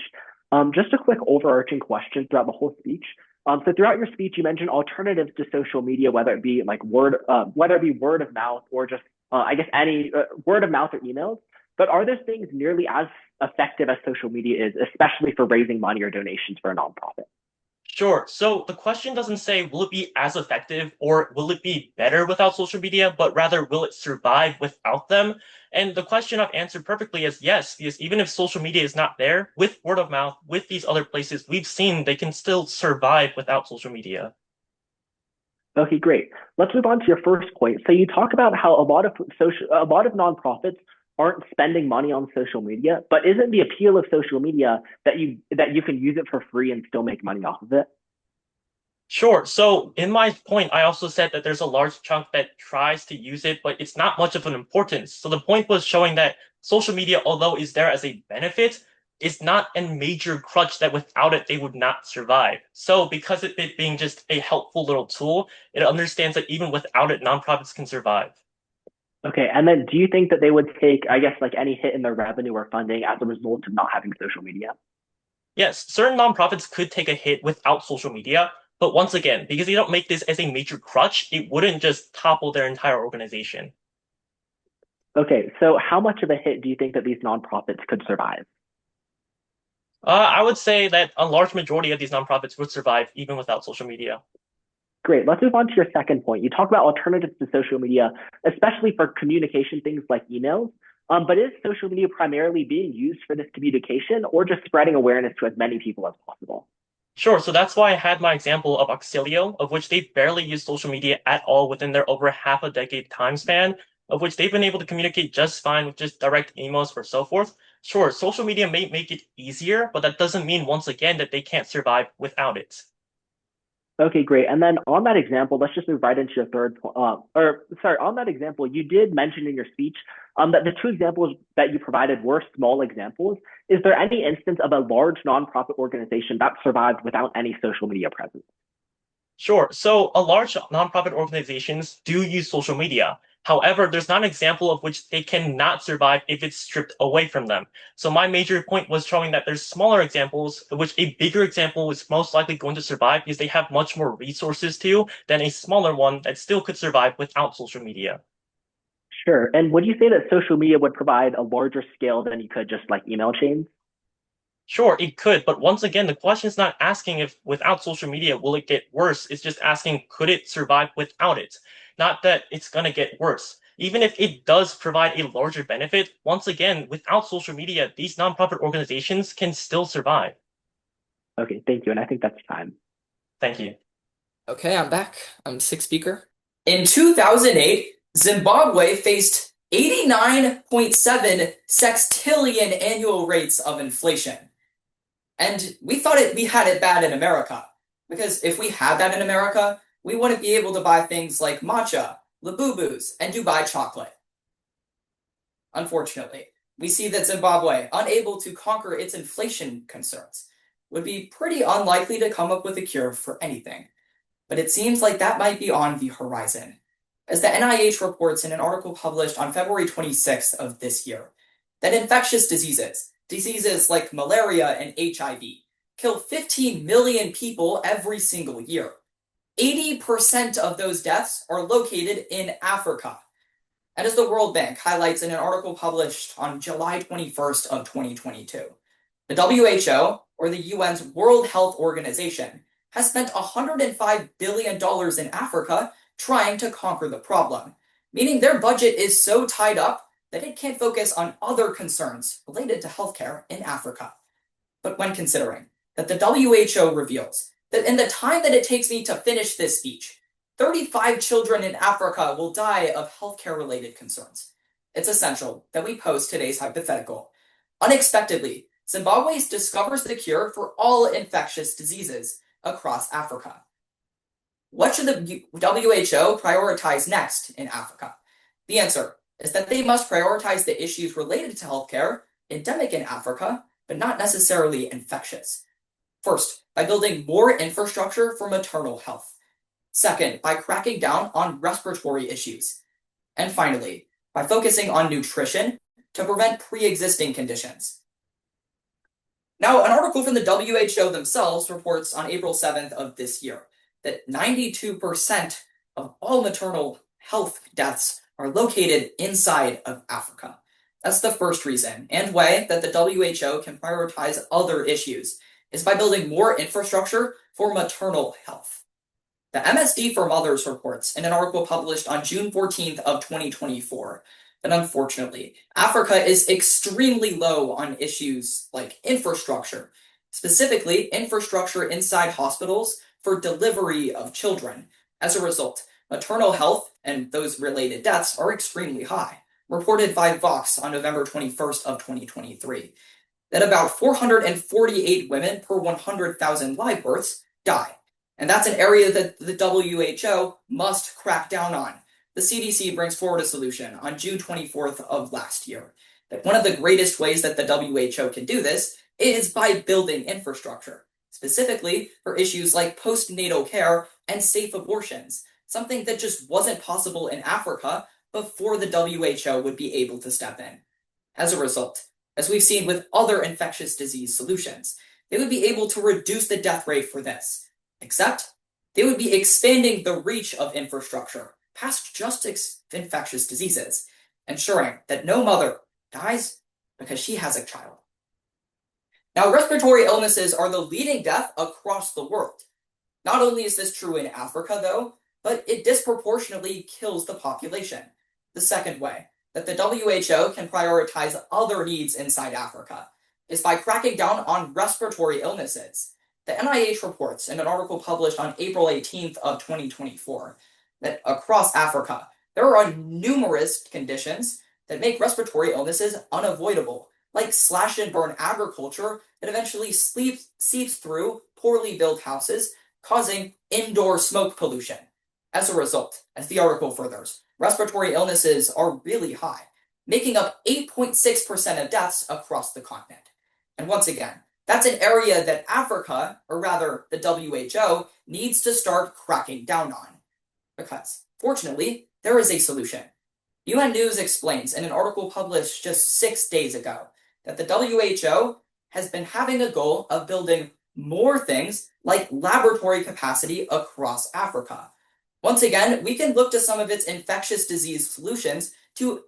Just a quick overarching question throughout the whole speech. So throughout your speech, you mentioned alternatives to social media, whether it be like word of mouth or just, I guess, any word of mouth or emails. But are those things nearly as effective as social media is, especially for raising money or donations for a nonprofit? Sure. So the question doesn't say, will it be as effective or will it be better without social media, but rather, will it survive without them? And the question I've answered perfectly is yes, because even if social media is not there, with word of mouth, with these other places, we've seen they can still survive without social media. Okay, great. Let's move on to your first point. So you talk about how a lot of nonprofits aren't spending money on social media, but isn't the appeal of social media that you can use it for free and still make money off of it? Sure. So in my point, I also said that there's a large chunk that tries to use it, but it's not much of an importance. So the point was showing that social media, although is there as a benefit, is not a major crutch that without it they would not survive. So because it being just a helpful little tool, it understands that even without it, nonprofits can survive. Okay, and then do you think that they would take, I guess, like any hit in their revenue or funding as a result of not having social media? Yes, certain nonprofits could take a hit without social media, but once again, because they don't make this as a major crutch, it wouldn't just topple their entire organization. Okay, so how much of a hit do you think that these nonprofits could survive? I would say that a large majority of these nonprofits would survive even without social media. Great. Let's move on to your second point. You talk about alternatives to social media, especially for communication things like emails. But is social media primarily being used for this communication or just spreading awareness to as many people as possible? Sure, so that's why I had my example of Auxilio, of which they barely use social media at all within their over half a decade time span, of which they've been able to communicate just fine with just direct emails or so forth. Sure, social media may make it easier, but that doesn't mean once again that they can't survive without it. Okay, great. And then on that example, let's just move right into your third point. On that example, you did mention in your speech that the two examples that you provided were small examples. Is there any instance of a large nonprofit organization that survived without any social media presence? Sure. So a large nonprofit organizations do use social media. However, there's not an example of which they cannot survive if it's stripped away from them. So my major point was showing that there's smaller examples, of which a bigger example is most likely going to survive because they have much more resources to than a smaller one that still could survive without social media. Sure. And would you say that social media would provide a larger scale than you could just like email chains? Sure, it could, but once again, the question is not asking if without social media will it get worse. It's just asking could it survive without it? Not that it's going to get worse. Even if it does provide a larger benefit, once again, without social media, these nonprofit organizations can still survive. Okay, thank you. And I think that's time. Thank you. Okay, I'm back. I'm sixth speaker. In 2008, Zimbabwe faced 89.7 sextillion annual rates of inflation. And we thought we had it bad in America. Because if we had that in America, we wouldn't be able to buy things like matcha, Labubus, and Dubai chocolate. Unfortunately, we see that Zimbabwe, unable to conquer its inflation concerns, would be pretty unlikely to come up with a cure for anything. But it seems like that might be on the horizon. As the NIH reports in an article published on February 26th of this year, that infectious diseases like malaria and HIV, kill 15 million people every single year. 80% of those deaths are located in Africa. And as the World Bank highlights in an article published on July 21st of 2022, the WHO, or the UN's World Health Organization, has spent $105 billion in Africa trying to conquer the problem, meaning their budget is so tied up that it can't focus on other concerns related to healthcare in Africa. But when considering that the WHO reveals that in the time that it takes me to finish this speech, 35 children in Africa will die of healthcare-related concerns, it's essential that we pose today's hypothetical. Unexpectedly, Zimbabwe discovers the cure for all infectious diseases across Africa. What should the WHO prioritize next in Africa? The answer is that they must prioritize the issues related to healthcare, endemic in Africa, but not necessarily infectious. First, by building more infrastructure for maternal health. Second, by cracking down on respiratory issues. And finally, by focusing on nutrition to prevent pre-existing conditions. Now, an article from the WHO themselves reports on April 7th of this year that 92% of all maternal health deaths are located inside of Africa. That's the first reason and way that the WHO can prioritize other issues is by building more infrastructure for maternal health. The MSD for Mothers reports in an article published on June 14th of 2024 that unfortunately, Africa is extremely low on issues like infrastructure, specifically infrastructure inside hospitals for delivery of children. As a result, maternal health and those related deaths are extremely high, reported by Vox on November 21st of 2023, that about 448 women per 100,000 live births die. And that's an area that the WHO must crack down on. The CDC brings forward a solution on June 24th of last year. That one of the greatest ways that the WHO can do this is by building infrastructure, specifically for issues like postnatal care and safe abortions, something that just wasn't possible in Africa before the WHO would be able to step in. As a result, as we've seen with other infectious disease solutions, they would be able to reduce the death rate for this, except they would be expanding the reach of infrastructure past just infectious diseases, ensuring that no mother dies because she has a child. Now, respiratory illnesses are the leading death across the world. Not only is this true in Africa, though, but it disproportionately kills the population. The second way that the WHO can prioritize other needs inside Africa is by cracking down on respiratory illnesses. The NIH reports in an article published on April 18th of 2024 that across Africa, there are numerous conditions that make respiratory illnesses unavoidable, like slash and burn agriculture that eventually seeps through poorly built houses, causing indoor smoke pollution. As a result, as the article furthers, respiratory illnesses are really high, making up 8.6% of deaths across the continent. And once again, that's an area that Africa, or rather the WHO, needs to start cracking down on. Because, fortunately, there is a solution. UN News explains in an article published just 6 days ago that the WHO has been having a goal of building more things like laboratory capacity across Africa. Once again, we can look to some of its infectious disease solutions to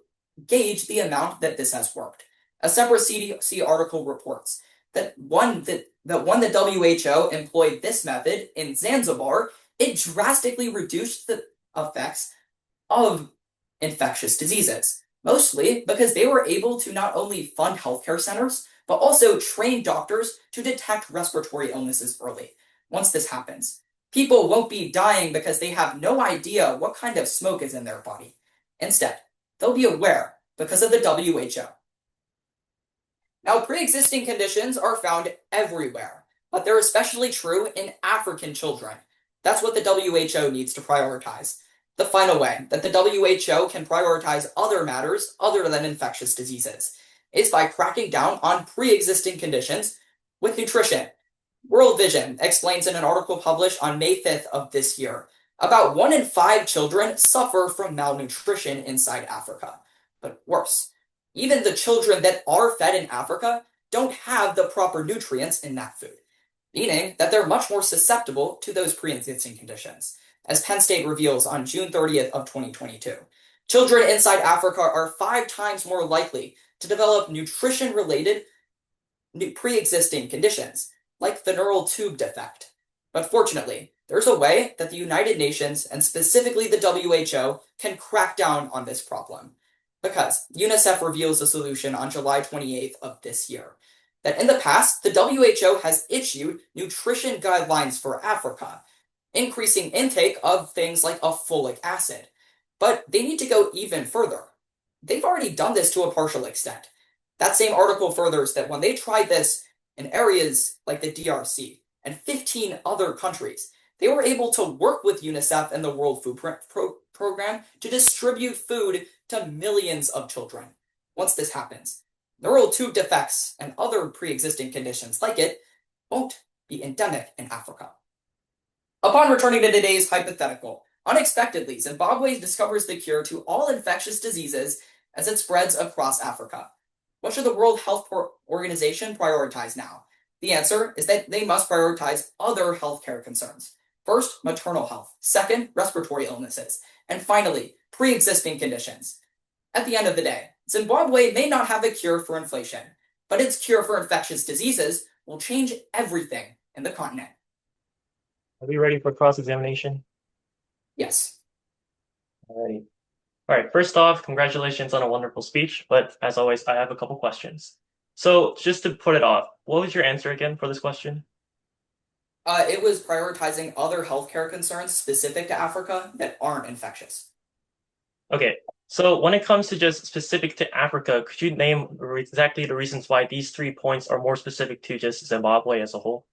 gauge the amount that this has worked. A separate CDC article reports that when the WHO employed this method in Zanzibar, it drastically reduced the effects of infectious diseases, mostly because they were able to not only fund healthcare centers, but also train doctors to detect respiratory illnesses early. Once this happens, people won't be dying because they have no idea what kind of smoke is in their body. Instead, they'll be aware because of the WHO. Now, pre-existing conditions are found everywhere, but they're especially true in African children. That's what the WHO needs to prioritize. The final way that the WHO can prioritize other matters other than infectious diseases is by cracking down on pre-existing conditions with nutrition. World Vision explains in an article published on May 5th of this year, about 1 in 5 children suffer from malnutrition inside Africa. But worse, even the children that are fed in Africa don't have the proper nutrients in that food, meaning that they're much more susceptible to those pre-existing conditions, as Penn State reveals on June 30th of 2022. Children inside Africa are 5 times more likely to develop nutrition-related pre-existing conditions, like the neural tube defect. But fortunately, there's a way that the United Nations, and specifically the WHO, can crack down on this problem. Because UNICEF reveals a solution on July 28th of this year, that in the past, the WHO has issued nutrition guidelines for Africa, increasing intake of things like a folic acid. But they need to go even further. They've already done this to a partial extent. That same article furthers that when they tried this in areas like the DRC and 15 other countries, they were able to work with UNICEF and the World Food Program to distribute food to millions of children. Once this happens, neural tube defects and other pre-existing conditions like it won't be endemic in Africa. Upon returning to today's hypothetical, unexpectedly, Zimbabwe discovers the cure to all infectious diseases as it spreads across Africa. What should the World Health Organization prioritize now? The answer is that they must prioritize other healthcare concerns. First, maternal health. Second, respiratory illnesses. And finally, pre-existing conditions. At the end of the day, Zimbabwe may not have a cure for inflation, but its cure for infectious diseases will change everything in the continent. Are we ready for cross-examination? Yes. Alrighty. All right, first off, congratulations on a wonderful speech, but as always, I have a couple questions. So just to put it off, what was your answer again for this question? It was prioritizing other healthcare concerns specific to Africa that aren't infectious. Okay, so when it comes to just specific to Africa, could you name exactly the reasons why these 3 points are more specific to just Zimbabwe as a whole?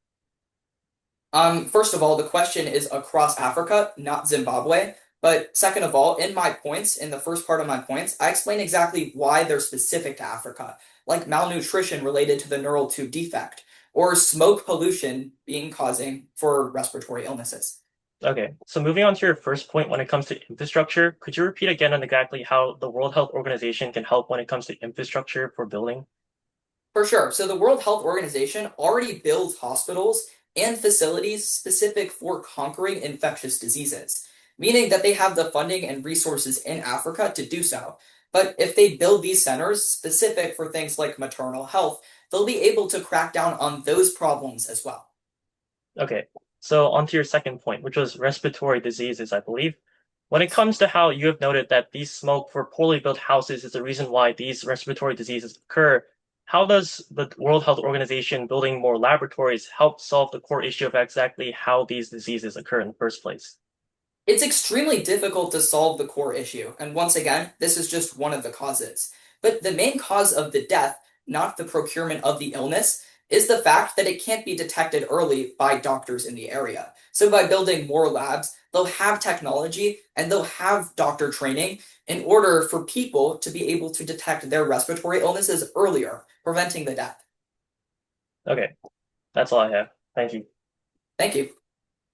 First of all, the question is across Africa, not Zimbabwe. But second of all, in my points, in the first part of my points, I explain exactly why they're specific to Africa, like malnutrition related to the neural tube defect, or smoke pollution being causing for respiratory illnesses. Okay, so moving on to your first point when it comes to infrastructure, could you repeat again on exactly how the World Health Organization can help when it comes to infrastructure for building? For sure. So the World Health Organization already builds hospitals and facilities specific for conquering infectious diseases, meaning that they have the funding and resources in Africa to do so. But if they build these centers specific for things like maternal health, they'll be able to crack down on those problems as well. Okay, so on to your second point, which was respiratory diseases, I believe. When it comes to how you have noted that these smoke for poorly built houses is the reason why these respiratory diseases occur, how does the World Health Organization building more laboratories help solve the core issue of exactly how these diseases occur in the first place? It's extremely difficult to solve the core issue, and once again, this is just one of the causes. But the main cause of the death, not the procurement of the illness, is the fact that it can't be detected early by doctors in the area. So by building more labs, they'll have technology and they'll have doctor training in order for people to be able to detect their respiratory illnesses earlier, preventing the death. Okay, that's all I have. Thank you. Thank you.